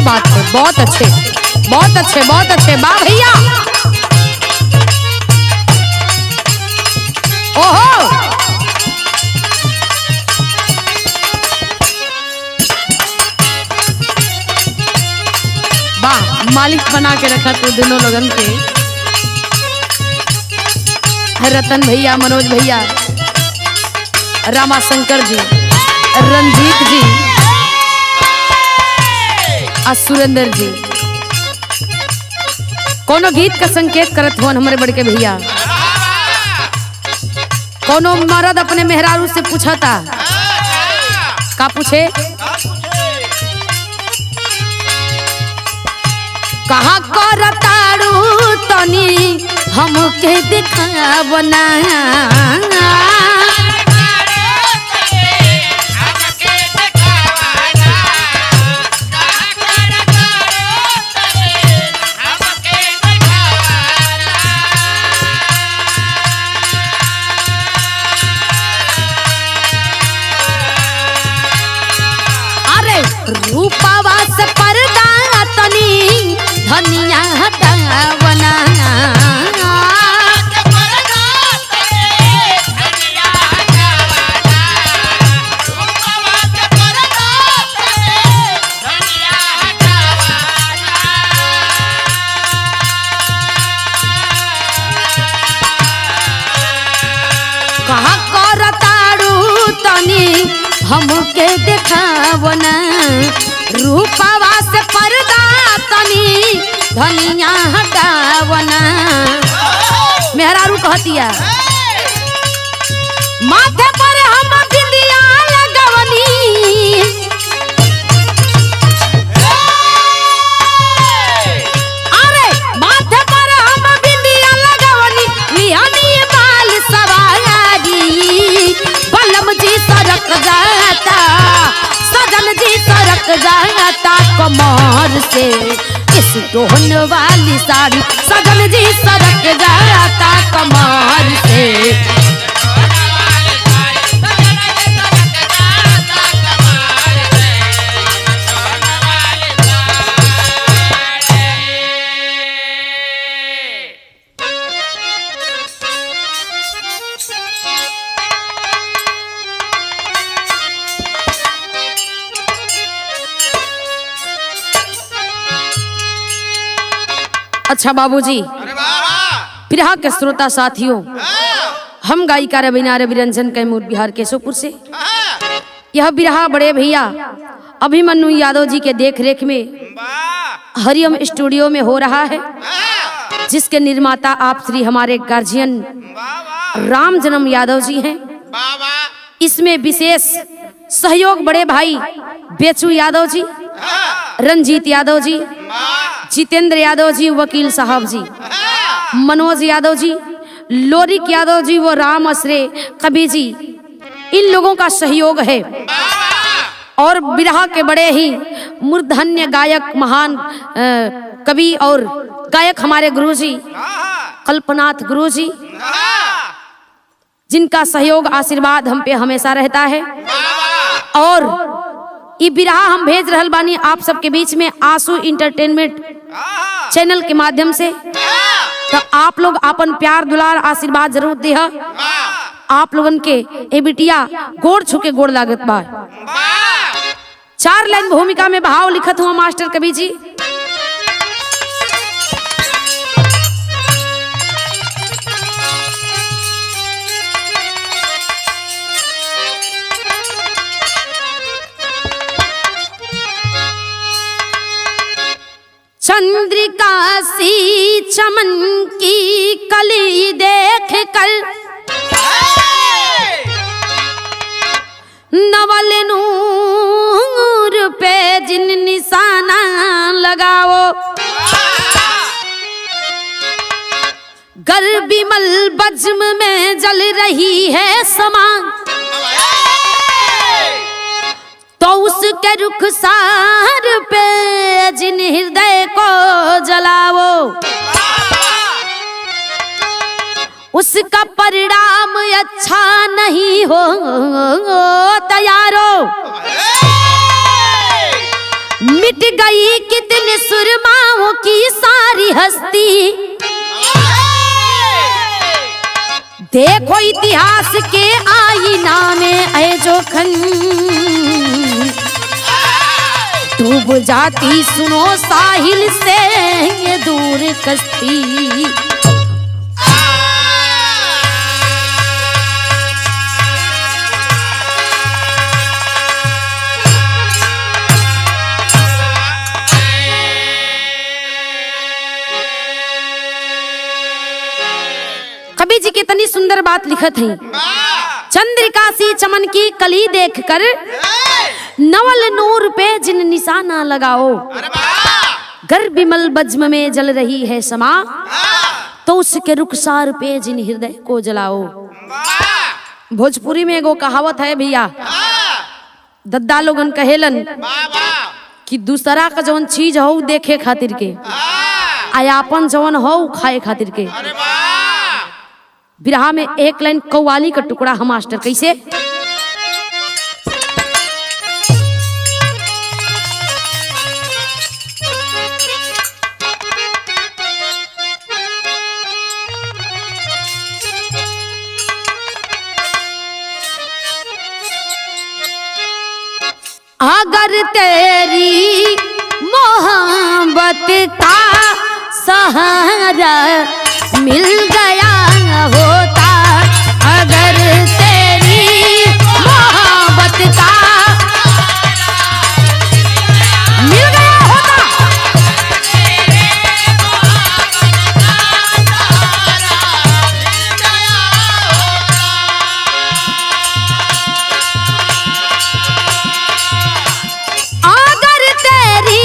बात है, बहुत अच्छे, बहुत अच्छे, बहुत अच्छे। वाह भैया, ओहो, वाह, मालिक बना के रखा तू दोनों लोगन के। रतन भैया, मनोज भैया, रामाशंकर जी, रंजीत जी और सुरेंद्र जी। कोनो गीत का संकेत करत हो हमारे बड़के भैया। कोनो मर्द अपने मेहरारू से पूछता, का पूछे? कहाँ करताड़ू तनी हमके दिखावना। अरे रूपावा से पर्दा तनी धनिया हटावना। कहाँ करताड़ू तनी हमके दिखावना। रूपावा से पर्दा तनी धनिया हटावना। मेहरारू कहतिया, माथे पर हम बिंदिया लगवनी। अरे माथे पर हम बिंदिया लगवनी, लिहानी बाल सवारी। बलम जी सरक जाता, सजन जी सरक जाता कमर से इस टोहन वाली साड़ी। सजन जी सरक जाता कमर से। अच्छा बाबूजी, बिरहा के श्रोता साथियों, हम गायिका रवीना रविरंजन कैमूर बिहार केशवपुर से। यह बिरहा बड़े भैया अभिमन्यु यादव जी के देख रेख में हरिओम स्टूडियो में हो रहा है, जिसके निर्माता आप श्री हमारे गार्जियन राम जन्म यादव जी हैं। इसमें विशेष सहयोग बड़े भाई बेचू यादव जी, रंजीत यादव जी, जितेंद्र यादव जी, वकील साहब जी, मनोज यादव जी, लोरिक यादव जी, वो राम असरे कवि जी, इन लोगों का सहयोग है। और बिरहा के बड़े ही मूर्धन्य गायक, महान कवि और गायक हमारे गुरुजी कल्पनाथ गुरुजी, जिनका सहयोग आशीर्वाद हम पे हमेशा रहता है। और ये बिरहा हम भेज रहल बानी आप सबके बीच में आंसू इंटरटेनमेंट चैनल के माध्यम से। तो आप लोग अपन प्यार दुलार आशीर्वाद जरूर दिया। आप लोगन के ए बिटिया गोड़ छुके गोड़ लागत बा। 4 लाइन भूमिका में भाव लिखत हुआ मास्टर कवि जी। चंद्रिका सी चमन की कली देख कर नवल नूर पे जिन निशाना लगाओ। गर बिमल बज्म में जल रही है समा, तो उसके रुखसार पे जिन हृदय को जलाओ। उसका परिणाम अच्छा नहीं हो तैयारो। मिट गई कितने सुरमाओं की सारी हस्ती। देखो इतिहास के आईना में ऐ जोखन डूब जाती सुनो साहिल से ये दूर कश्ती। कवि जी कितनी सुंदर बात लिखत है। चंद्रिका सी चमन की कली देखकर नवल नूर पे जिन निशाना लगाओ। गर बिमल बज्म में जल रही है समा तो उसके रुखसार पे जिन हृदय को जलाओ। भोजपुरी में एगो कहावत है भैया, दद्दा लोगन कहेलन कि दूसरा का जौन चीज हो देखे खातिर के आयापन जौन हो खाए खातिर के। बिरहा में एक लाइन कव्वाली का टुकड़ा हम मास्टर कैसे। अगर तेरी मोहब्बत का सहारा मिल गया होता, अगर तेरी मोहब्बत का मिल गया होता, अगर तेरी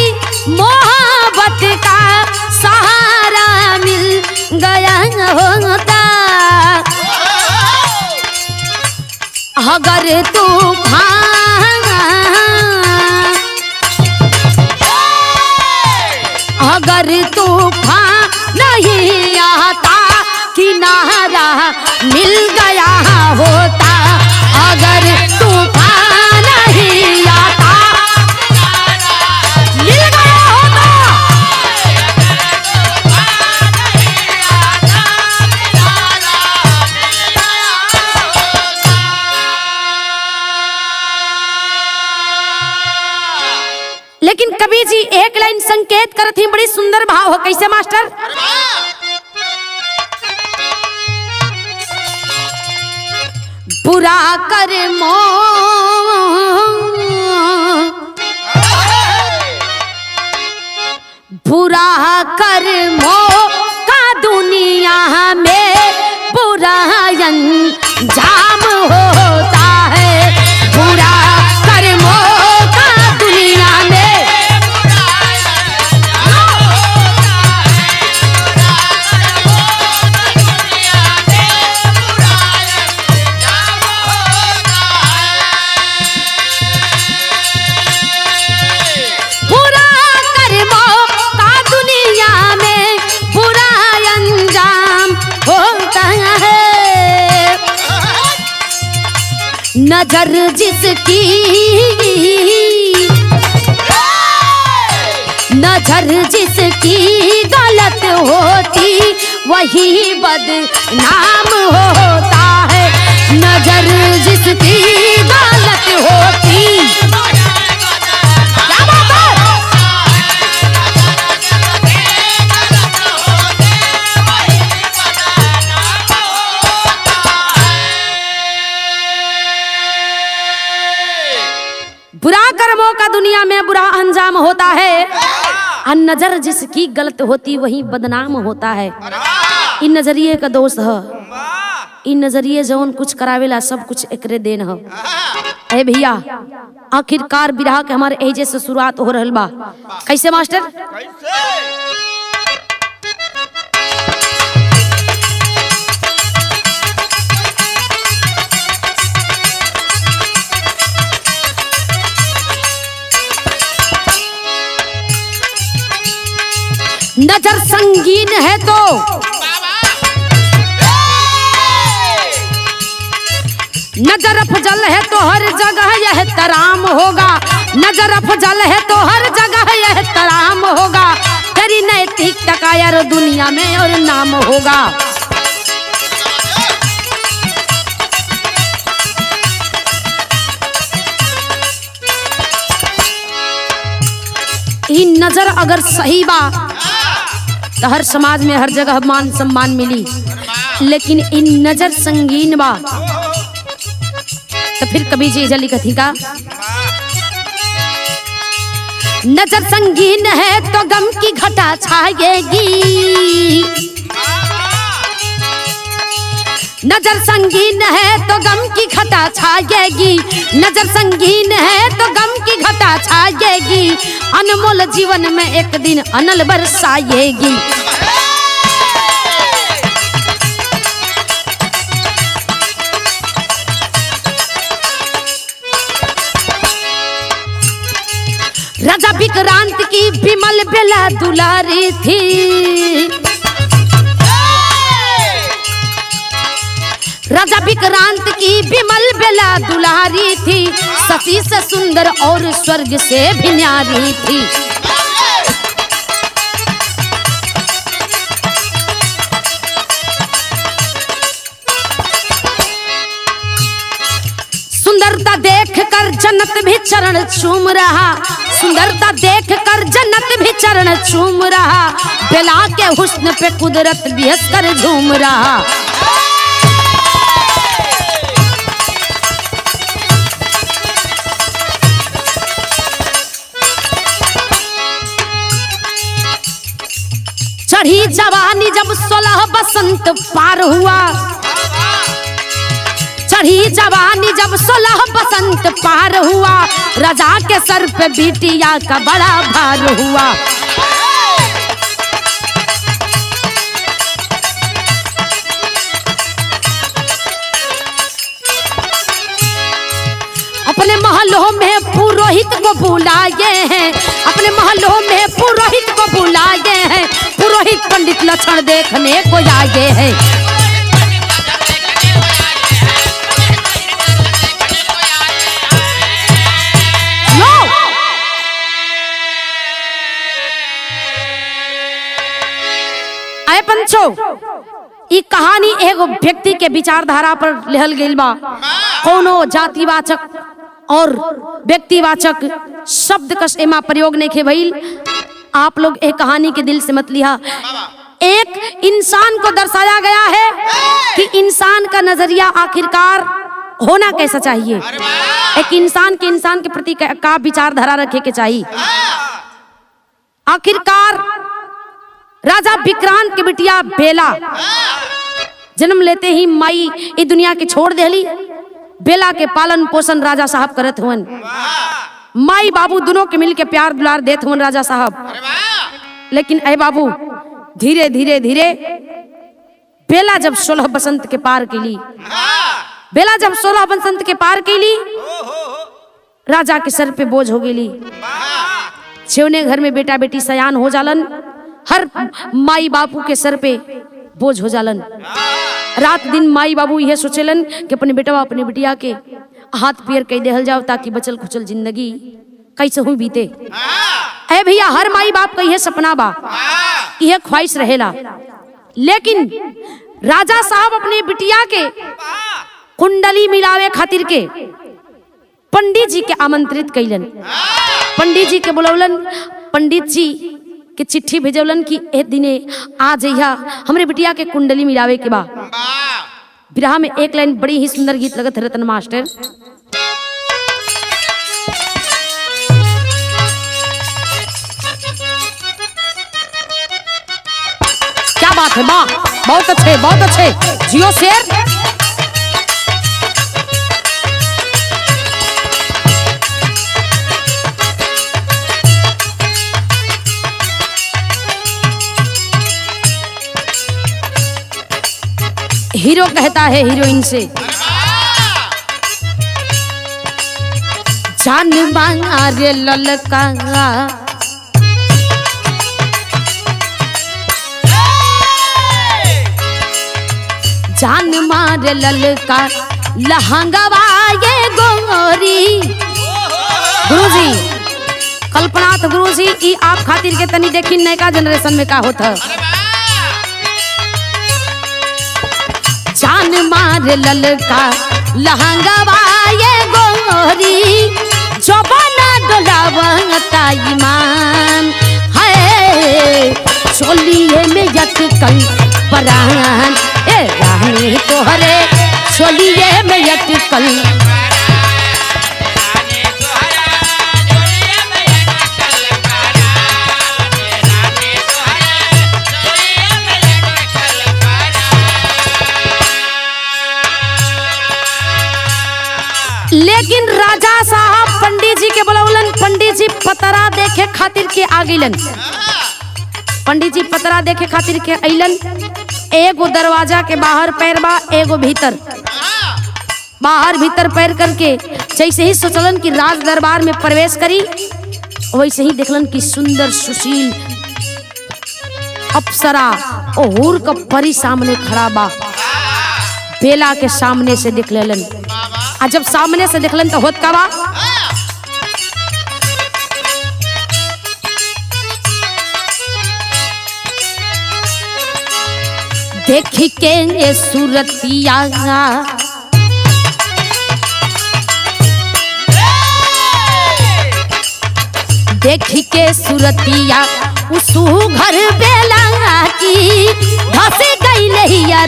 मोहब्बत का सहारा मिल गया होता, अगर तूफान नहीं आता किनारा मिल गया होता, अगर तूफान नहीं आता मिल गया होता। लेकिन कवि जी एक लाइन संकेत करत ही, बड़ी सुंदर भाव हो कैसे मास्टर। बुरा कर बुरा कर्मों का दुनिया में बुरा अंजाम होता है, बुरा कर्मों का दुनिया में बुरा कर्मों का दुनिया में बुरा अंजाम होता है। नजर जिसकी गलत होती वही बदनाम होता है, नजर जिसकी गलत होती। क्या बात है? बुरा कर्मों का दुनिया में बुरा अंजाम होता है, और नजर जिसकी गलत होती वही बदनाम होता है। इन नजरिए का दोष है, इन नजरिए जौन कुछ करावेला सब कुछ एकरे देन है। ए भैया आखिरकार बिरहा के हमारे एजे से शुरुआत हो रहल बा। कैसे मास्टर? नजर संगीन है तो नजर अफजल है तो हर जगह यह तराम होगा, नजर अफजल है तो हर जगह यह तराम होगा, तेरी नैतिकता का यार दुनिया में और नाम होगा। ई नजर अगर सही बा तो हर समाज में हर जगह मान सम्मान मिली, लेकिन इन नजर संगीन बा तो फिर कभी जी जली कथी का। नजर संगीन है तो गम की घटा छाएगी, नजर संगीन है तो गम की घटा छाएगी, नजर संगीन है तो गम की घटा छाएगी, अनमोल जीवन में एक दिन अनल बरसाएगी। राजा विक्रांत की विमल बेला दुलारी थी, राजा विक्रांत की विमल बेला दुलारी थी, सती से सुंदर और स्वर्ग से भी न्यारी थी। सुंदरता देख कर जन्नत भी चरण चूम रहा, सुंदरता देख कर जन्नत भी चरण चूम रहा, बेला के हुस्न पे कुदरत भी हंस कर झूम रहा। चढ़ी जवानी जब 16 बसंत पार हुआ, चढ़ी जवानी जब 16 बसंत पार हुआ, राजा के सर पे बिटिया का बड़ा भार हुआ। अपने महलों में पुरोहित को बुलाए हैं, अपने महलों में पुरोहित को बुलाए हैं, पुरोहित पंडित लक्षण देखने को आए हैं। आए पंचो, ई कहानी एगो व्यक्ति के विचारधारा पर लिहल गइल बा। कोनो जातिवाचक और व्यक्तिवाचक शब्द का एमा प्रयोग नहीं खे भइल। आप लोग एक कहानी के दिल से मत लिया। एक इंसान को दर्शाया गया है कि इंसान का नजरिया आखिरकार होना कैसा चाहिए, एक इंसान के प्रति का विचारधारा रखे के चाहिए। आखिरकार राजा विक्रांत की बिटिया बेला जन्म लेते ही माई इस दुनिया के छोड़ देली। बेला के पालन पोषण राजा साहब करत हुवन, माई बाबू दोनों के मिल के प्यार दुलार देत हुवन राजा साहब। लेकिन अय बाबू धीरे धीरे धीरे बेला जब 16 बसंत के पार कैली, बेला जब 16 बसंत के पार कैली, राजा के सर पे बोझ हो गेली। छेवने घर में बेटा बेटी सयान हो जालन, हर माई बापू के सर पे बोझ हो जालन। रात दिन माई बाबू यह सोचेलन कि अपने बेटवा अपने बिटिया के हाथ पैर कह देहल जाओ ताकि बचल खुचल जिंदगी कैसे हुई बीते। ऐ भैया हर माई बाप का यह सपना बा, यह ख्वाहिश रहेला। लेकिन राजा साहब अपने बिटिया के कुंडली मिलावे खातिर के पंडित जी के आमंत्रित कैलन। पंडित जी के बुलौलन, पंडित जी के चिट्ठी भेजौलन कि ए दिने आ जइहा हमरे बिटिया के कुंडली मिलावे के बा। विरह में एक लाइन बड़ी ही सुंदर गीत लगत है रतन मास्टर। क्या बात है माँ, बहुत अच्छे बहुत अच्छे, जियो शेर। हीरो कहता है हीरोइन से, जान मांगा रे ललका, जान मारे ललका, लहंगवा ये गोरी। गुरुजी कल्पना तो गुरुजी ई आप खातिर के तनी देखी नयका जनरेशन में का होता। जान मार ललका लहंगवा ये गोरी जबाना डोलावता ईमान है चोलिए में यटकल परान ए रानी तोहरे चोलिए में यटकल। लेकिन राजा साहब पंडित जी के बोलौलन। पंडित जी पतरा देखे खातिर के आगिलन। पंडित जी पतरा देखे खातिर के अइलन। एगो दरवाजा के बाहर पैर बा एगो भीतर। बाहर भीतर पैर करके जैसे ही सोचलन कि राज दरबार में प्रवेश करी वैसे ही देखलन कि सुंदर सुशील अप्सरा और का परी सामने खड़ा बा। बेला के सामने से देख लेलन। आ जब सामने से देखलन तो होत का बा देख के ये सूरतिया देख के सूरतिया उसू घर बेला की धस गई लहिया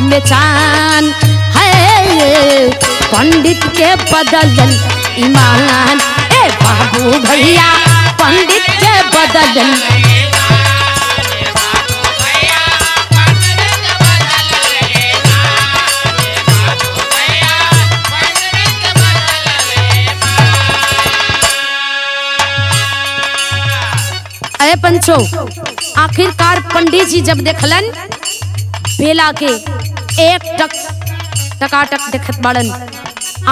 में चान है पंडित के बदलन ईमान ए बाबू भैया पंडित के बदलन। अरे पंचो आखिरकार पंडित जी जब देखलन बेला के एक टक टकाटक देखत बाड़न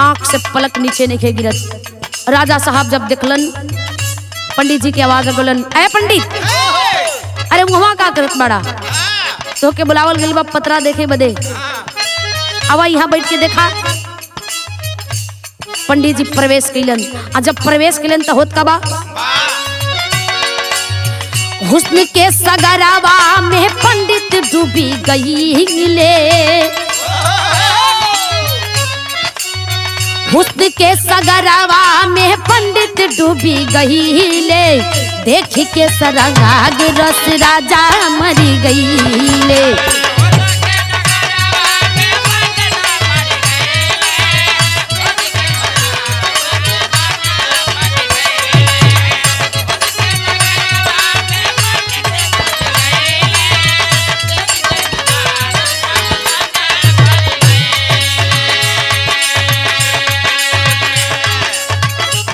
आंख से पलक नीचे नहीं गिरत। राजा साहब जब देखलन पंडित जी की आवाज बोलन अरे पंडित अरे वहां का करत बाड़ा तो के बुलावल गइल बा पतरा देखे बदे आवा यहाँ बैठ के देखा। पंडित जी प्रवेश कइलन। आ जब प्रवेश कइलन तो होत का बा हुस्न के सगरावा में पंडित डूबी गईले। हुस्न के सगरावा में पंडित डूबी गईले। देख के सरंगाग रस राजा मरी गईले।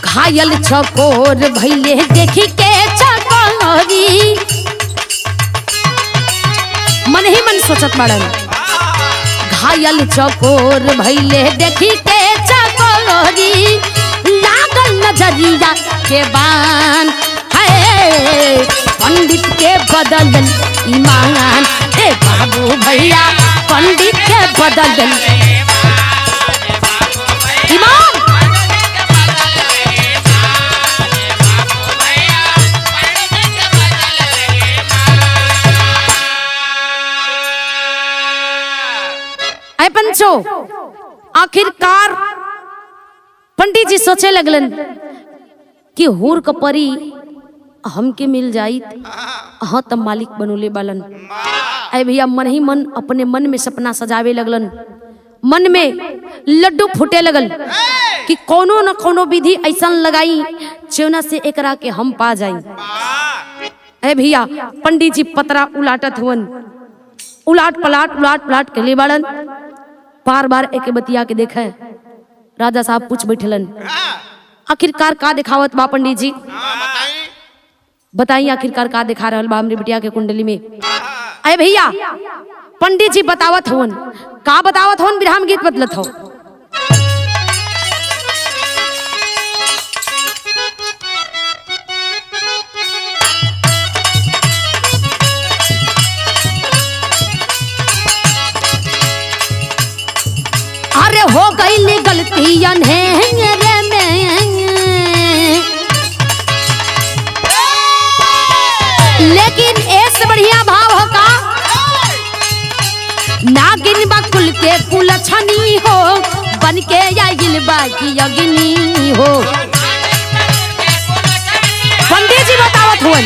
घायल चकोर भैले देखी के चकोरी मन ही मन सोचत बाड़न। घायल चकोर भैले देखी के चकोरी लागल नजरिया के बान है पंडित के बदलन ईमान ए बाबू भैया पंडित के बदलन ईमान। पंचो आखिरकार पंडित जी सोचे लगलन कि हूर का परी हमके मिल जाइत हाँ तब मालिक बनोले बालन। अरे भैया मन ही मन अपने मन में सपना सजावे लगलन। मन में लड्डू फूटे लगल कि कोनो न कोनो विधि ऐसा लगाई चेवना से एकरा के हम पा जाई। अरे भैया पंडित जी पतरा उलाटत हुवन। उलाट पलाट के ले बाड़न। बार बार एक बतिया के देखा राजा साहब पूछ बैठलन आखिरकार का दिखावत बा पंडित जी बताइए आखिरकार का दिखा रहल बा हमरे बिटिया के कुंडली में। अरे भैया पंडित जी बतावत हवन का बतावत हवन विराम गीत बदलत हो। अरे हो अनहेरे में, लेकिन ऐसे बढ़िया भाव हो का नागिन बकुल के कुल छनी हो बन के आइल बाकी अग्नि हो। पंडित जी बतावत हुन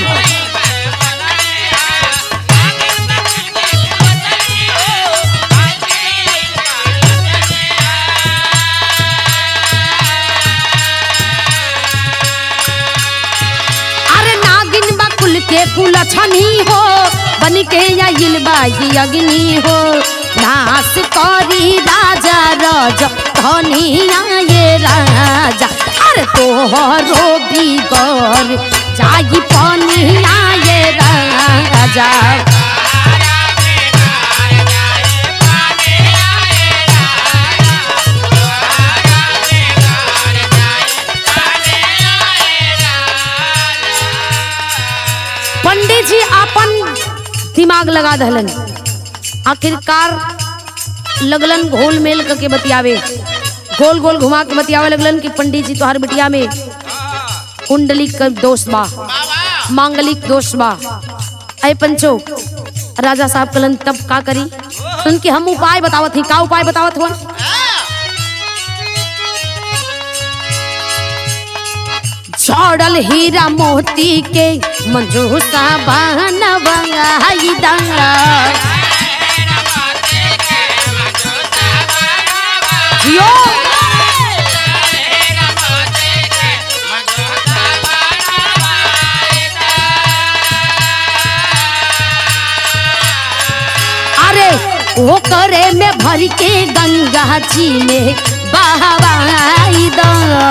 के कुल छनी हो बन के आइल बाई अग्नि हो। नाश करी राजा रज धनिया ये राजा, अरे तोहरो बिगड़ जाई पनिया ये राजा। पंडित जी अपन दिमाग लगा दहलन, आखिरकार लगलन घोल मेल करके बतियावे, गोल गोल घुमा के बतियावे लगलन कि पंडित जी तोहर बिटिया में कुंडलिक का दोष बा, मांगलिक दोष बा। अय पंचो राजा साहब कलन तब का करी, उनके हम उपाय बतावत ही। का उपाय बतावत हुआ? छोड़ल हीरा मोती के मंजूसा बनवाई दांगा, जियो अरे वो करे में भर के गंगा जी में बहावाई दांगा।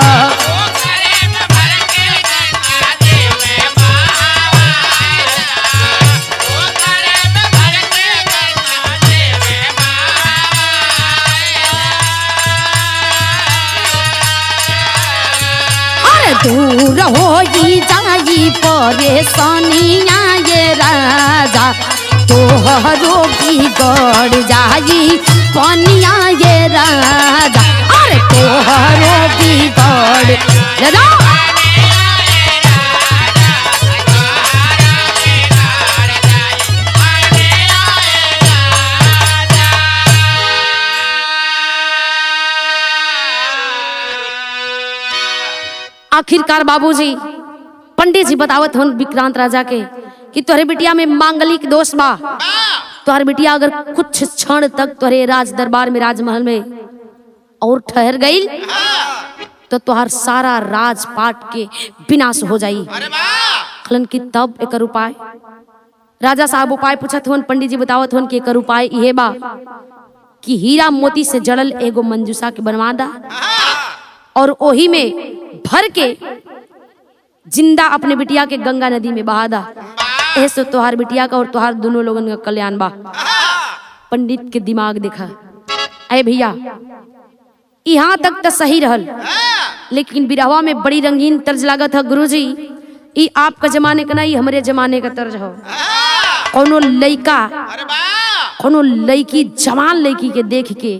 दूर हो जाई परेशानिया ये राजा, तोहरो बिगड़ जाई पनिया ये राजा, अरे तोहरो बिगड़ जा। आखिरकार बाबूजी पंडित जी बतावत हन विक्रांत राजा के कि तोहरे बिटिया में मांगलिक दोष बा। तोहर बिटिया अगर कुछ क्षण तक तोहरे राज दरबार में राजमहल में और ठहर गई तो तोहर सारा राजपाट के विनाश हो जाई। खलन की तब एक उपाय राजा साहब उपाय पूछत हन, पंडित जी बतावत हन कि एक उपाय इहे बा कि हीरा मोती से जड़ल एगो मंजूसा के बनवा दा और ओही में भर के जिंदा अपने बिटिया के गंगा नदी में बहा दा। ऐसे तोहार बिटिया का और तोहार दोनों लोगन का कल्याण बा। पंडित के दिमाग देखा, अरे भैया यहाँ तक तो सही रहल, लेकिन बिरहवा में बड़ी रंगीन तर्ज लागत है। गुरुजी ई आपका जमाने का नहीं, हमारे जमाने का तर्ज हो। कोनो लड़का कोनो लड़की जवान लड़की के देख के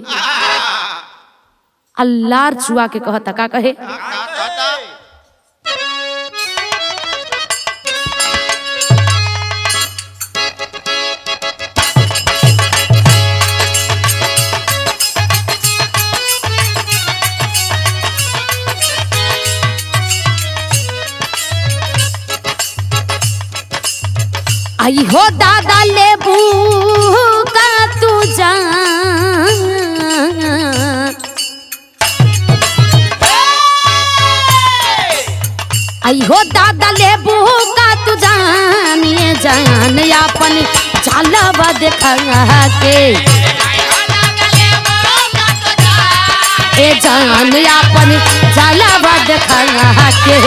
अल्लाह चुआ के कहता का कहे, आई हो दादा लेबू का तू जान, आई हो दादा लेबू का तू जान, ये जान अपन चालवा देखा के, ए जान अपन चालवा देखा के।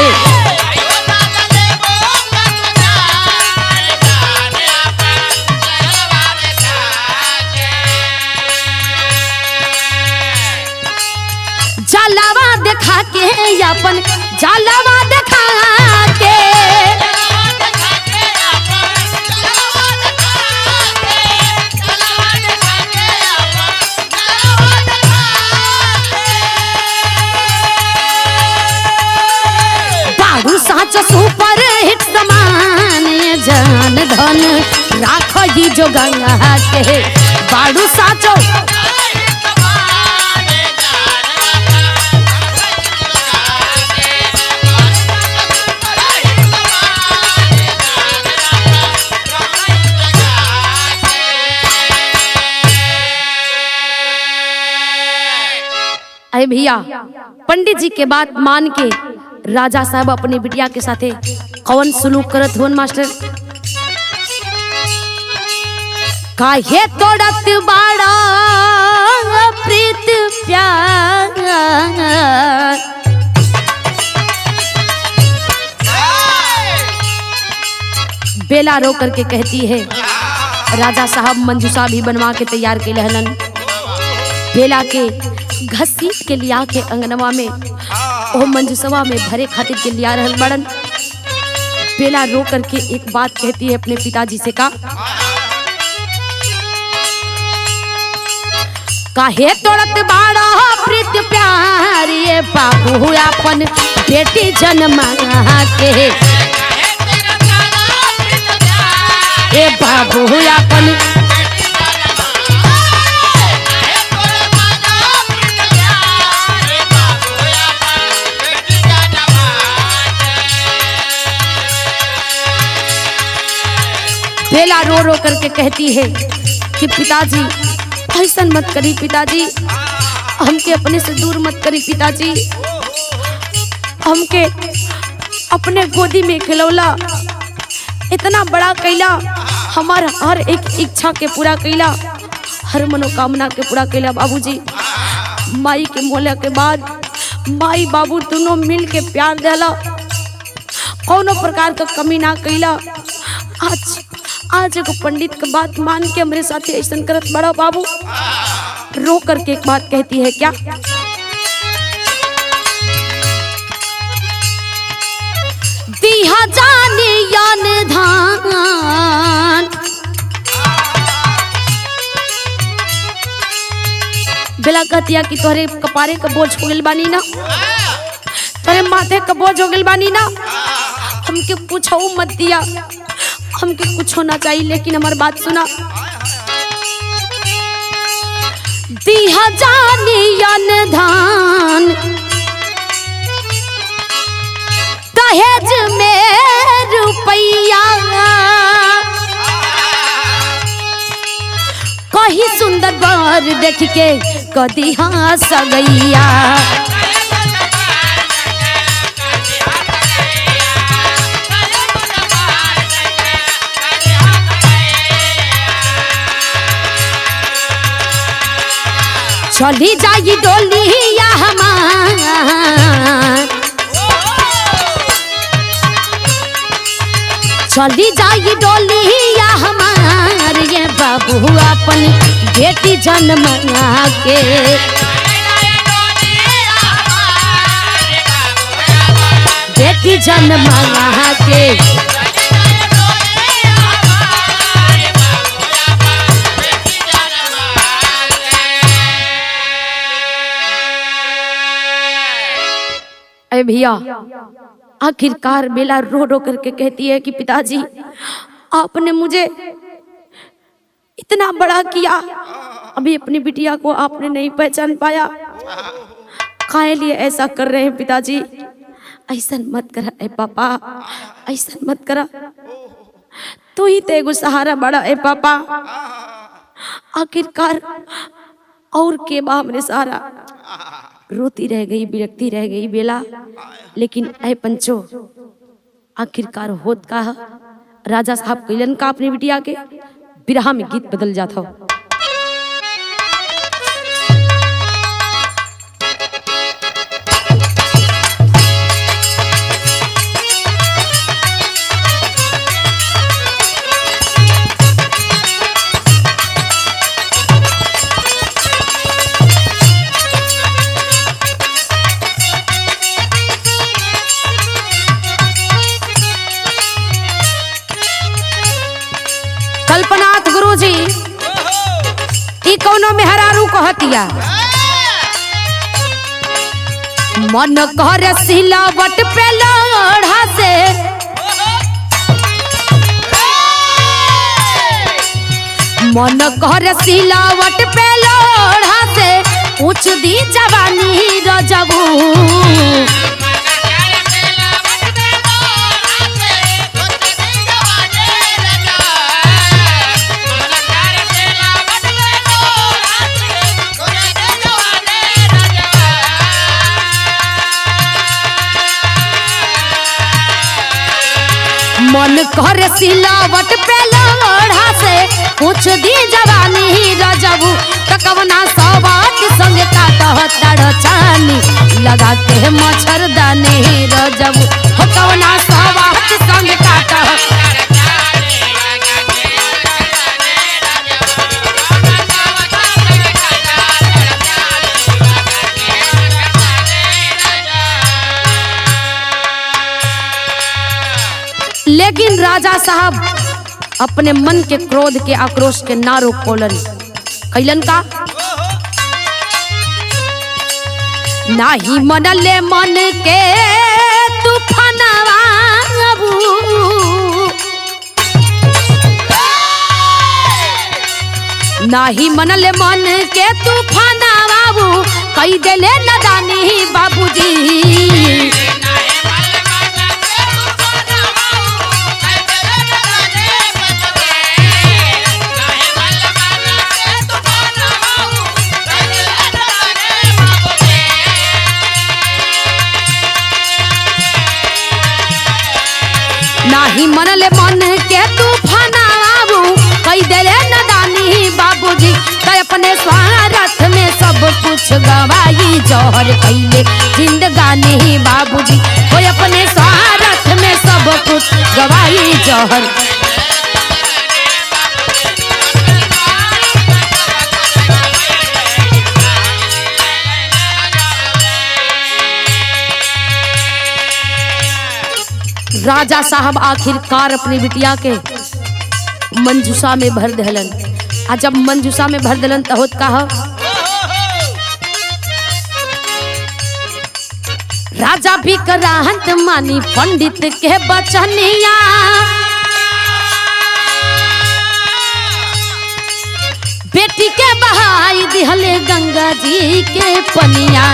जलावा देखा के अपन जलावा देखा के, राख ही जो गंगा के बाड़ू साचो अरे भैया पंडित जी के बात मान के राजा साहब अपनी बिटिया के साथे कौन सुलूक करत होन मास्टर। काहे तोड़त बाड़ा प्रीत प्यार बेला रो करके कहती है। राजा साहब मंजूसा भी बनवा के तैयार के लहलन बेला के घसीट के लिया के अंगनवा में ओ मंजूसवा में भरे खातिर के लिया रहल बड़न। बेला रो करके एक बात कहती है अपने पिताजी से का काहे तोड़त बाड़ा प्रीत प्यार ये बाबू अपन बेटी जन्मा के ए बाबू अपन बेला रो रो करके कहती है कि पिताजी ऐसा मत करी पिताजी, हमके अपने से दूर मत करी पिताजी, हमके अपने गोदी में खिलौला इतना बड़ा कैला, हमार हर एक इच्छा के पूरा कैला, हर मनोकामना के पूरा कैला बाबूजी। माई के मोले के बाद माई बाबू दोनों मिल के प्यार देला, कौनो प्रकार का कमी ना कैला। आज एगो पंडित का बात मान के हमारे साथ ऐसा करत बड़ा बाबू। रो करके एक बात कहती है क्या दिया जाने यान धान बेला कहतिया कि तोहरे कपारे का बोझ हो गइल बानी ना, तोहरे माथे का बोझ हो गइल बानी ना, हमके पूछो मत दिया, हमके कुछ होना चाहिए लेकिन हमारी बात सुना। दिया जानियन धान दहेज में रुपैया, कहीं सुंदर बर देख के कदी हंस गैया। चली जाई डोलिया हमार, चली जाई डोलिया हमार ये बाबू अपन बेटी जन्मा के। बेटी जन्मा के भैया आखिरकार बेला रो रो करके कहती है कि पिताजी आपने मुझे इतना बड़ा किया, अभी अपनी बिटिया को आपने नहीं पहचान पाया, काहे लिए ऐसा कर रहे हैं पिताजी, ऐसा मत करा ए पापा, ऐसा मत करा, तू ही तेगो सहारा बड़ा ए पापा। आखिरकार और के बा हमरे सहारा। रोती रह गई, बिरक्ति रह गई बेला, लेकिन ऐ पंचो आखिरकार होत का राजा साहब कैलन का अपनी बिटिया के बिरहा में गीत बदल जाता हो। कल्पनाथ गुरुजी ई कौनो मेहरारू कहतिया, मन करे सिलावट पे लोढ़ा से मन कर सिलावट पे लोढ़ा से पूछ दी जवानी रजबू मन कर सिलावट पे लोढ़ा से पूछ दी जवानी रजबू तकवना सवात संग काटह चानी लगा के मच्छरदानी रजबू हो कवना सवात संग काटह लेकिन राजा साहब अपने मन के क्रोध के आक्रोश के ना रोक पोलन कैलन का नाही मनले मन के तूफानवा नाही मनले मन के तूफानवा कई देले नदानी बाबूजी नाही मनले मन के तूफानवा कई देले नदानी बाबूजी तो अपने स्वार्थ में सब कुछ गवाई जौहर कैले जिंदगानी बाबूजी वो अपने स्वार्थ में सब कुछ गवाई जौहर राजा साहब आखिरकार अपनी बिटिया के मंजूसा में भर दहलन आ जब मंजूसा में भर दहलन तो होत कहा राजा भी कराहत मानी पंडित के बचनिया बेटी के बहाई दिहले गंगा जी के पनिया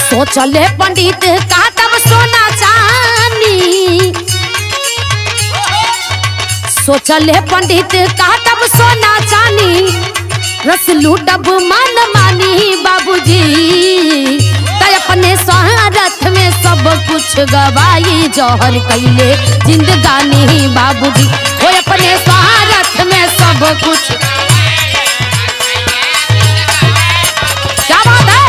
सोचले पंडित का तब सोना चांदी सोचले पंडित का तब सोना चांदी रस लूटब मन मानी बाबूजी तय अपने स्वार्थ में सब कुछ गवाई जौहर कैले जिंदगानी बाबूजी वो अपने स्वार्थ में सब कुछ क्या बात है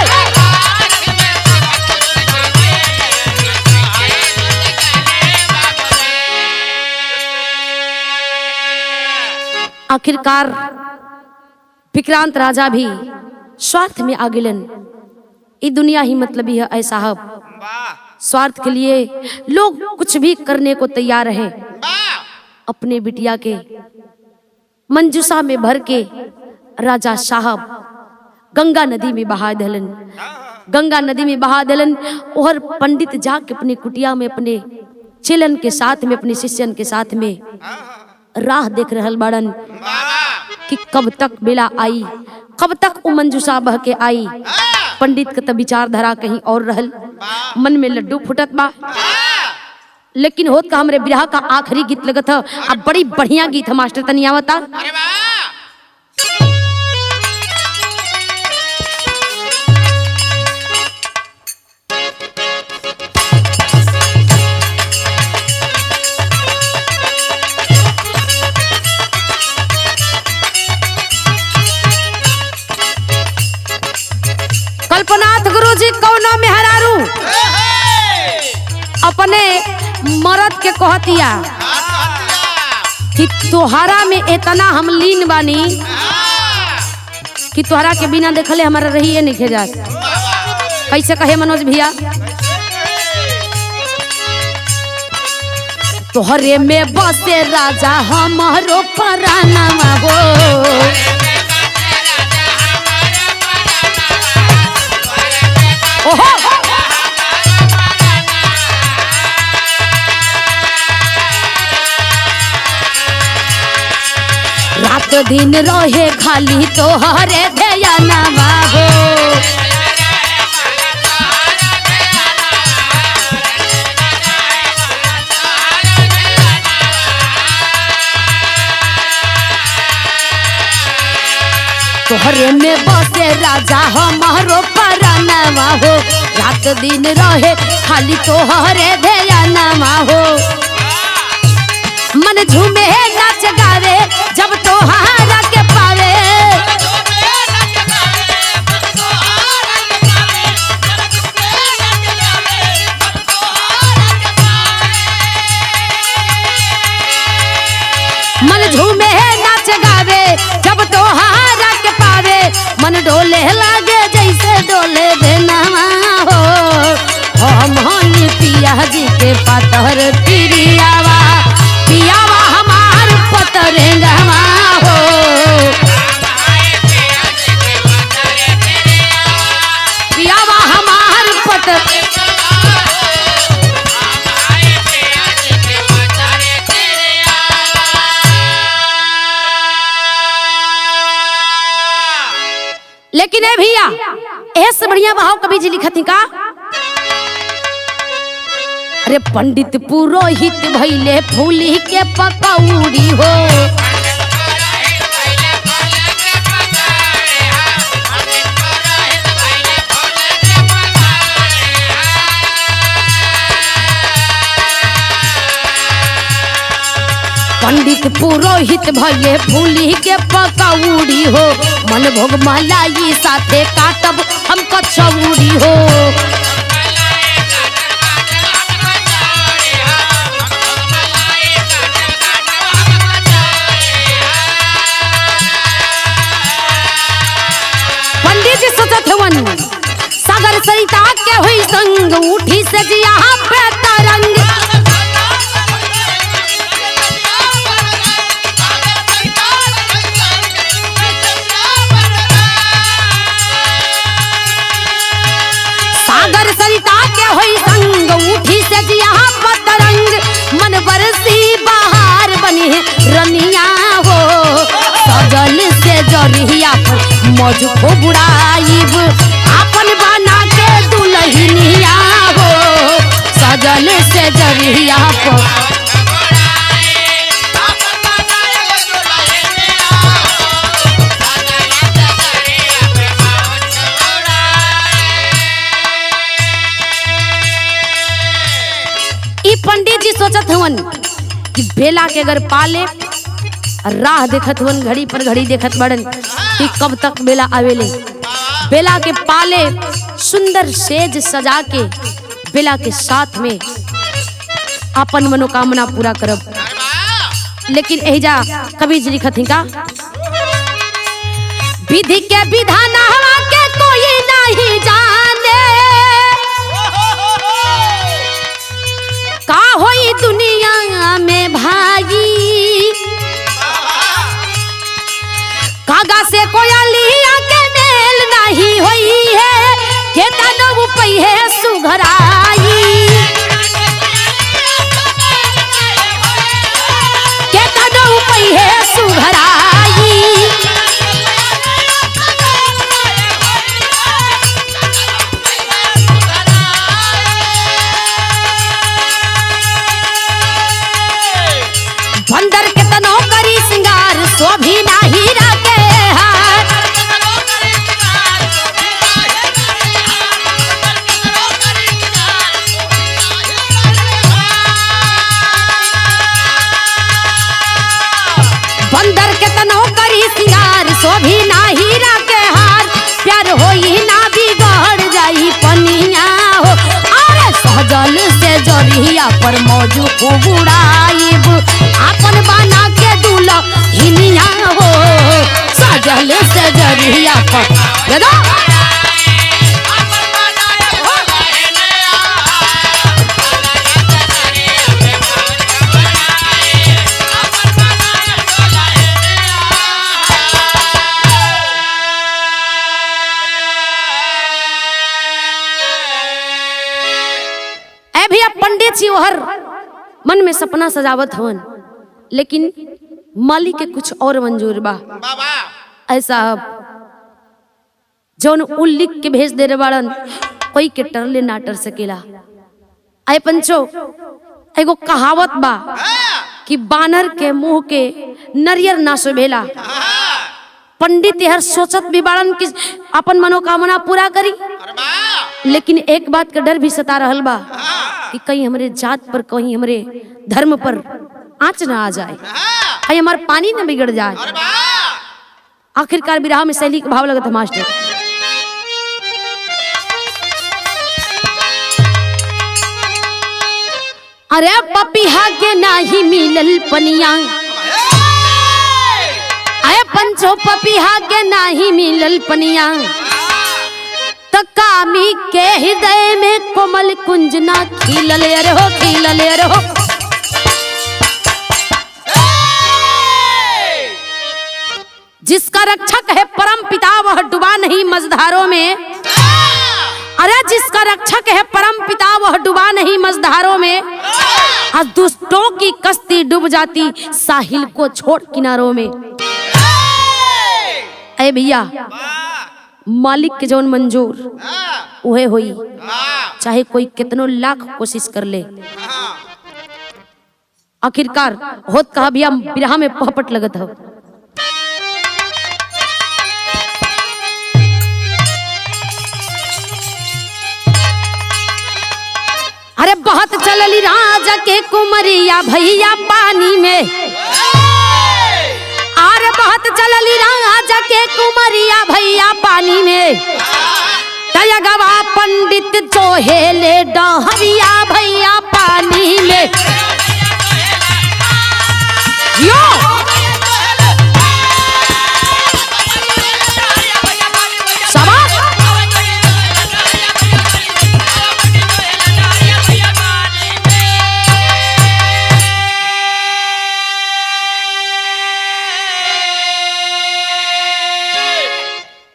आखिरकार विक्रांत राजा भी स्वार्थ में आगिलन ये दुनिया ही मतलब है ऐसा है स्वार्थ के लिए लोग कुछ भी करने को तैयार हैं अपने बिटिया के मंजूसा में भर के राजा साहब गंगा नदी में बहा दलन गंगा नदी में बहा दलन और पंडित जाके अपने कुटिया में अपने चेलन के साथ में अपने शिष्यन के साथ में राह देख रहल बाड़न कि कब तक बेला आई कब तक वो मंजूसा बह के आई पंडित का तो विचारधारा कहीं और रहल मन में लड्डू फुटत बा लेकिन होत का हमरे बिरहा का आखिरी गीत लगत है अब बड़ी बढ़िया गीत है मास्टर तनी आवता कल्पनाथ गुरुजी कौनो मेहरारू अपने मर्द के कहतिया कि तोहरा में इतना हम लीन बानी कि तोहरा के बिना देखले हमारा रहिए नहीं जात। कैसे कहे मनोज भैया तोहरे में बसे राजा हमारो पराना हो ओहो रात दिन रहे खाली तोहरे ध्यानवा हो तोहरे में बसे राजा हमारो परानवा हो रात दिन रहे खाली तोहरे ध्यानवा हो मन झूमे नाच गावे जब तोहारा के पावे मन झूमे नाच गावे जब तोहारा के पावे मन डोले लागे जैसे डोले बेनवा हो हम हनी पिया जी के पातर पिरियावा पियावा हमार पतरंगवा हो पियावा हमार पतर लेकिन ए भैया ऐसे बढ़िया भाव कवि जी लिखती का अरे पंडित पुरोहित भइले फूली के पकौड़ी हो पंडित पुरोहित भइले फूली के पकौड़ी हो मन भोग मलाई साथे काटब हम कचौड़ी हो पंडित जी सोचत हवन सागर सरिता के हुई संग उठी से जिया पे तरंग सागर सरिता के होई संग उठी से जिया पतरंग मन बरसी बाहर बनी है रनिया हो सजल से जरिया पर मौज को बुड़ाइब अपन बना के दुल्हनिया हो सजल से जरिया पर पंडित जी सोचत हवन कि बेला के अगर पाले राह देखत हवन घड़ी पर घड़ी देखत बड़न कि कब तक बेला आवेले बेला के पाले सुंदर सेज सजा के बेला के साथ में अपन मनोकामना पूरा करब लेकिन एहिजा कवि जी लिखत का विधि के विधान हवा के कोई नहीं जाने का होई दुनिया में भाई कागा से कोयलिया के मेल नहीं होई है के तनो पई है सुघराई के तनो पई है सुघराई बंदर के तनो करी सिंगार शोभी नाही रखे हार बंदर के तनो करी सिंगार शोभी नाही रखे हार प्यार होई ना बिगड़ जाई पनिया हो अरे सहजल से जरिया पर मौजू खूब उड़ाइब अपन बना के दुल्हनिया हो सजल से जरिया पर पंडित जी हर मन में सपना सजावत हवन, लेकिन मालिक के कुछ और मंजूर बा। ऐसा जौन उ लिख के भेज दे रहे बाड़न कोई के टरले ना टर सकेला। आए पंचो एगो कहावत बा कि बानर के मुंह के नरियर ना शोभेला। पंडित हर सोचत भी बाड़न कि अपन मनोकामना पूरा करी, लेकिन एक बात का डर भी सता रहल बा कि कहीं हमरे जात पर, कहीं हमरे धर्म पर आंच ना आ जाए, कहीं हमार पानी न बिगड़ जाए। आखिरकार विरह में शैली का भाव लगत है मास्टर। अरे पपिहा के नाही मिलल पनिया, अरे पंचो पपिहा के नाही मिलल पनिया, तो कामी के हृदय में कोमल कुंजना खिलल अरे हो, खिलल अरे हो। जिसका रक्षक है परम पिता वह डूबा नहीं मझधारों में। अरे जिसका रक्षक है परम पिता वह डूबा नहीं मझधारों में, और दुष्टों की कश्ती डूब जाती साहिल को छोड़ किनारों में। अरे भैया मालिक के जौन मंजूर उहे होई, चाहे कोई कितनो लाख कोशिश कर ले। आखिरकार होत कहा भैया विरह में पहपट लगत हो। अरे बहुत चलली राजा के कुमरिया भैया पानी में, अरे बहुत चलली राजा के कुमरिया भैया पानी में, तयगवा पंडित चोहेले डहरिया भैया पानी में। यो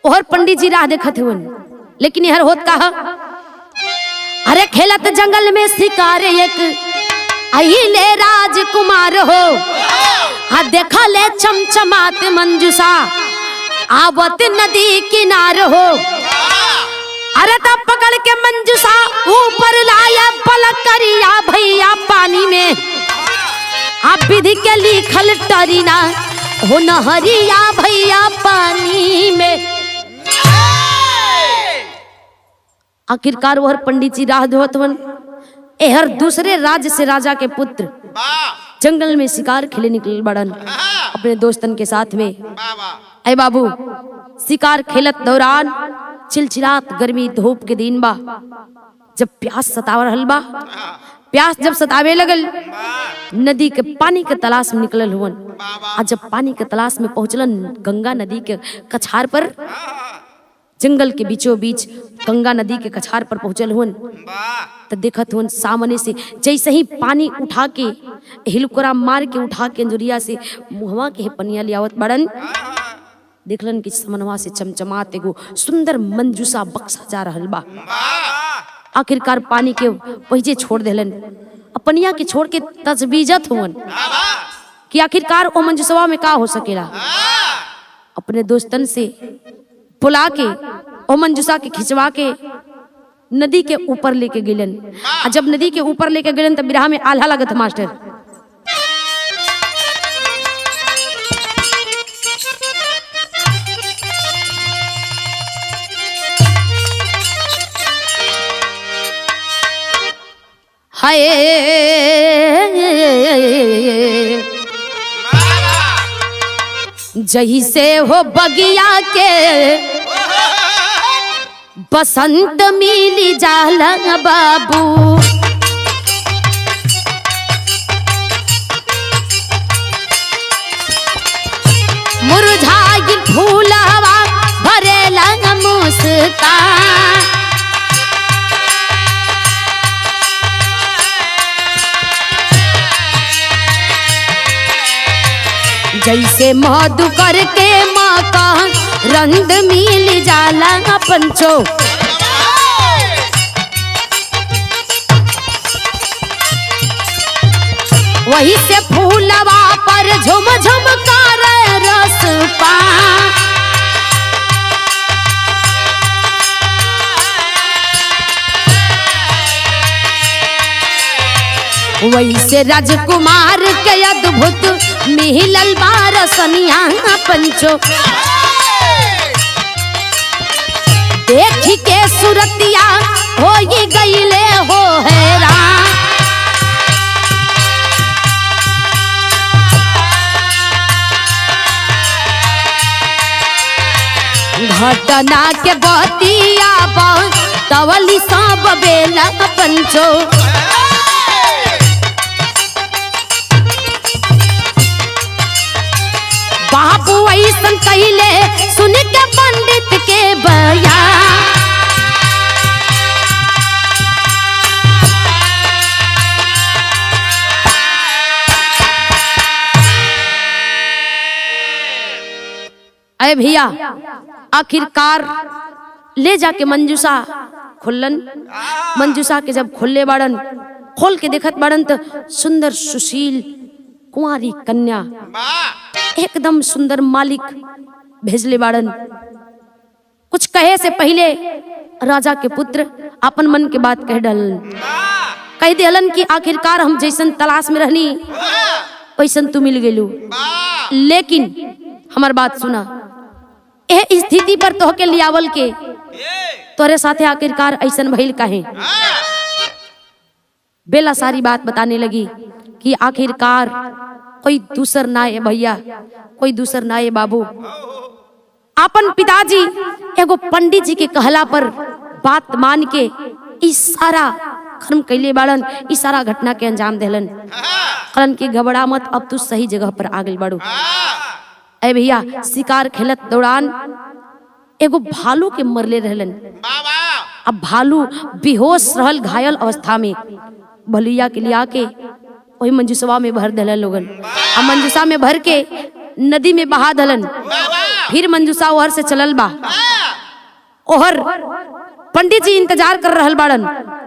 और पंडित जी राह देखत हुन, लेकिन हर होत कहा अरे खेलत जंगल में शिकार एक आइले राजकुमार हो, हाँ देखा ले चमचमात मंजूसा आवत नदी किनार हो। अरे तब पकड़ के मंजूसा ऊपर लाया पलक करिया भैया पानी में, आप विधि के लिखल टरीना हो नहरिया भैया पानी में। आखिरकार वह पंडित जी राह धोतवन एहर दूसरे राज्य से राजा के पुत्र जंगल में शिकार खेले निकल बड़न अपने दोस्तन के साथ में। ऐ बाबू शिकार खेलत दौरान चिलचिलात गर्मी धूप के दिन बा, जब प्यास सतावर रहल बा, प्यास जब सतावे लगल नदी के पानी के तलाश में निकलल हुवन। आज जब पानी के तलाश में पहुंचलन गंगा नदी के कछार पर, जंगल के बीचों बीच गंगा नदी के कछार पर पहुंचल हुन, तो देखत हुन सामने से जैसे ही पानी उठा के हिलकोरा मार के उठा के अंजुरिया से मुहवा के पनिया लियावत बड़न, देखलन कि समनवा से चमचमात एगो सुंदर मंजूसा बक्सा जा रहल बा। आखिरकार पानी के पहिजे छोड़ देलन, अपनिया के छोड़ के तजबीजत हुन कि आखिरकार ओ मंजूसवा में का हो सकेला। अपने दोस्तन से बुला के ओ मंजूसा के खिंचवा के नदी के ऊपर लेके गेलन। जब नदी के ऊपर लेके गेलन तब विरह में आल्हा लगत मास्टर। हाय जही से हो बगिया के बसंत मिली जाला बाबू, मुरझाई फूलवा भरेला मुस्कान, जैसे मधु करके माँ का रंग मिल जाला पंचो। वही से फूलवा पर झुम झुम कर रस पा। वही से राजकुमार के अद्भुत मिहिलल बारसनिया पंचो। देख के सुरतिया हो ये गईले हो हैरान। घटना के बतिया तवली सब बेला पंचो। बाबू ऐसन कहले सुन के पंडित के बयान। अरे भैया आखिरकार ले जाके मंजूसा खुल्लन। मंजूसा के जब खुले बाड़न खोल के देखत बाड़न तो सुंदर सुशील कुंवारी कन्या एकदम सुंदर मालिक भेजले बाड़न। कुछ कहे से पहले राजा के पुत्र अपन मन के बात कह डालन। कह दिलन कि आखिरकार हम जैसन तलाश में रहनी वैसन तू मिल गेलू, लेकिन हमार बात सुना। यह स्थिति पर तोहके लियावल के तोरे साथे आखिरकार ऐसन भइल काहे। बेला सारी बात बताने लगी कि आखिरकार कोई दूसर ना है भैया, कोई दूसर ना है बाबू। अपन पिताजी एगो पंडित जी के कहला पर बात मान के इस सारा कर्म कैले बाड़न, इस सारा घटना के अंजाम देलन। कहलन कि घबरा मत, अब तू सही जगह पर आ गई बाड़ू। ऐ भैया शिकार खेलत दौरान एगो भालू के मरले रहलन। अब भालू बेहोश रहल घायल अवस्था में। भलुइया के लिया के वही मंजूसवा में भर दलन लोगन। अब मंजूसा में भर के नदी में बहा दलन। फिर मंजूसा ओहर से चलल बा। ओहर पंडित जी इंतजार कर रहल बाड़न।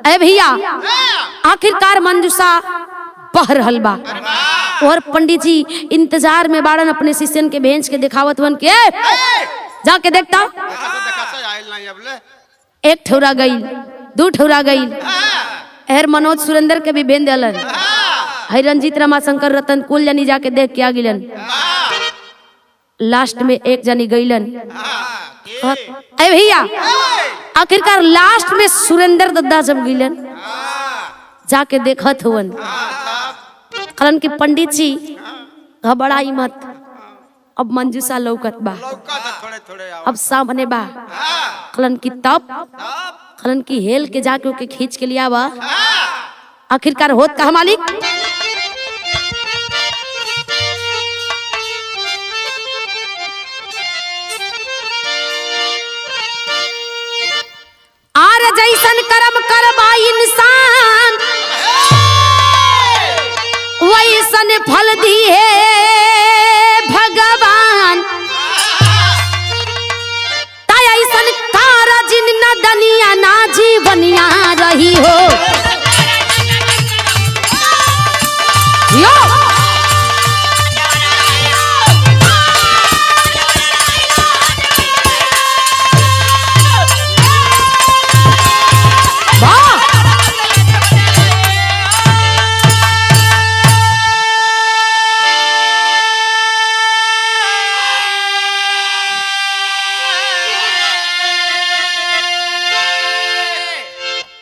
ऐ भैया आखिरकार मंजूसा बह रहल बा। और पंडित जी इंतजार में बाड़न, अपने शिष्यन के भेज के दिखावत वन के जाके देखता। एक ठौरा गई, दू ठौरा गई। हर मनोज सुरेंद्र के भी भेज दिलन। हर रंजीत रमाशंकर रतन कुल जनी जाके देख के आ गिलन। लास्ट में एक जनी गईलन। अरे भैया आखिरकार लास्ट में सुरेंद्र दद्दा जब गईलन जाके देखत हुवन। कहलन कि पंडित जी घबराई मत, अब मंजूसा लौकत बा, अब सामने बा। कहलन कि तब कहलन कि हेल के जाके ओके खींच के लिया बा। आखिरकार होत का मालिक आर जैसन कर्म करबा इंसान वैसन फल दिए भगवान। ताय ऐसन कार जिन न दनिया ना जीवनिया रही हो। यो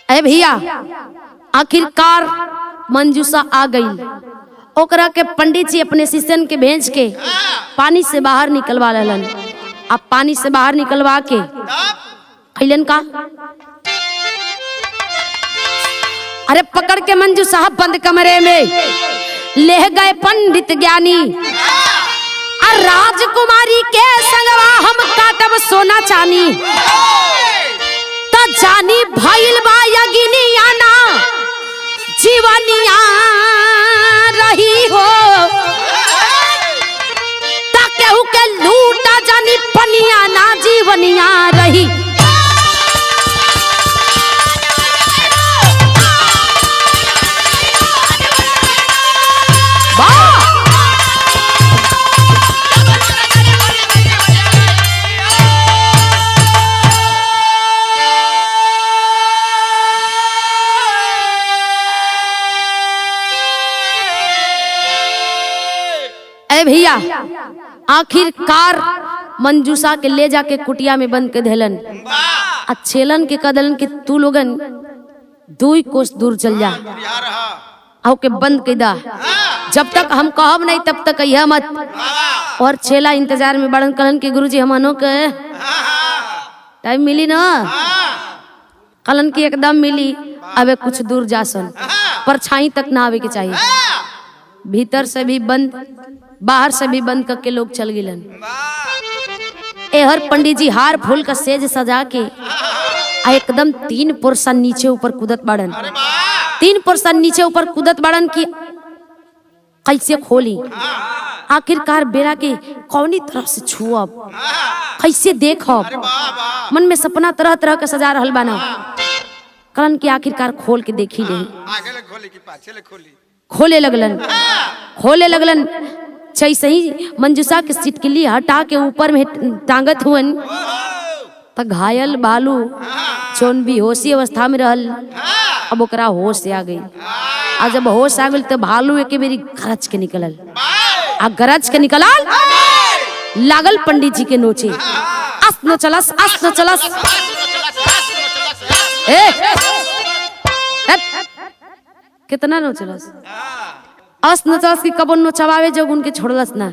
अरे भैया आखिरकार मंजूसा आ गई। ओकरा के पंडित जी अपने शिष्यन के भेज के पानी से बाहर निकलवा लेलन। अब पानी से बाहर निकलवा के कैलन का अरे पकड़ के मंजू साहब बंद कमरे में ले गए पंडित ज्ञानी। और राजकुमारी के संगवा हम काटब सोना चानी। जानी भइल बा यगिनिया ना जीवनिया रही हो। केहू के लूटा जानी पनिया ना जीवनिया रही। भैया आखिरकार मंजूषा के ले जाके कुटिया में बंद के देलन। अच्छेलन के कदलन के तू लोगन 2 कोस दूर चल जा आओ के बंद के दा, जब तक हम कहब नहीं तब तक यह मत। और छेला इंतजार में बड़न कहलन के गुरुजी हमनो के टाइम मिली ना, कहलन की एकदम मिली। अबे कुछ दूर जासन, परछाई तक ना आवे के चाहिए। भीतर से भी बंद बाहर से भी बंद करके लोग चल गिलन। एहर पंडित जी हार फूल का सेज सजा के एकदम 3 पोर्शन नीचे ऊपर कूदत बाड़न। 3 पोर्शन नीचे ऊपर कूदत बाड़न की कैसे खोली, आखिरकार बेरा के कौनी तरफ से छुअब, कैसे देखब, मन में सपना तरह तरह का सजा रहल बाना। कलन की आखिरकार खोल के देखी ले, खोले लगलन जैसे ही मंजूषा के सिटकिली हटा के ऊपर में टांगत हुअन तो घायल बालू जोन बेहोशी अवस्था में रहल, अब ओकरा होश से आ गई। आ जब होश आ गई तो भालू एक बेरी गरज के निकलल, आ गरज के निकलल लागल पंडित जी के नोचे। अस न चलस कितना नो चलस, अस न चलस की कबो नो चबावे जब उनके छोड़लस ना।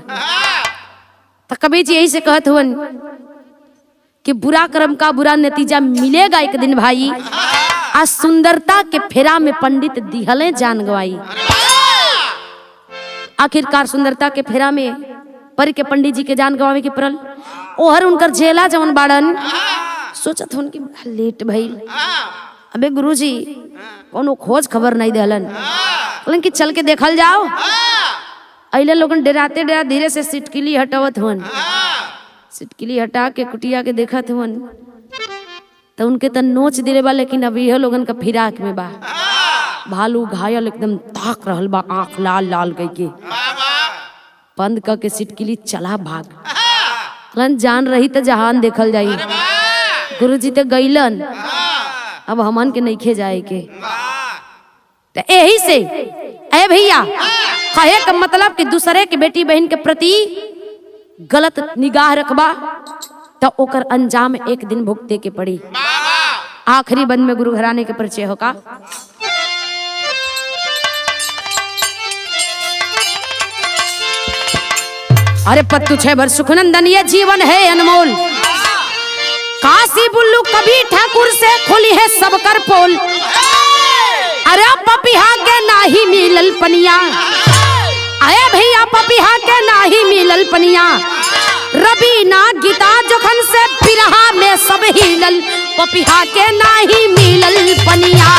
तो कबीर जी यही से कहत हुअन कि बुरा कर्म का बुरा नतीजा मिलेगा एक दिन भाई। आज सुंदरता के फेरा में पंडित दिहले जान गवाई। आखिरकार सुंदरता के फेरा में पर के पंडित जी के जान गवावे के परल। ओहर उनकर झेला जवन बाड़न सोचत हुन कि बड़ा लेट भइल। अबे गुरुजी कोनो खोज खबर नहीं देहलन, कहलन कि चल के देखल जाओ। अइले लोगन डराते डरा धीरे से सिटकिली हटावत हुन, सिटकिली हटा के कुटिया के देखत हुन तो उनके तन नोच दिले बा, लेकिन अभी यह लोगन का फिराक में बा। भालू घायल एकदम ताक रहल बा, आंख लाल लाल गई के बंद करके सिटकिली चला भाग। कहलन जान रही तो जहान देखल जाई। गुरुजी तो गईलन, अब हमन के नइखे जाए के। तो यही से ए भैया कहे का मतलब कि दूसरे के बेटी बहन के प्रति गलत निगाह रखबा तो ओकर अंजाम एक दिन भुगते के पड़ी। आखिरी बंद में गुरु घराने के परिचय होगा। अरे पत्तू 6 भर सुखनंदन ये जीवन है अनमोल। काशी बुल्लू कभी ठाकुर से खुली है सब कर पोल। अरे पपिहा के नाही मिलल पनिया, अरे भैया पपिहा के नाही मिलल पनिया। रबीना गीता जोखन से बिरहा में सब हिलल, पपिहा के नाही मिलल पनिया।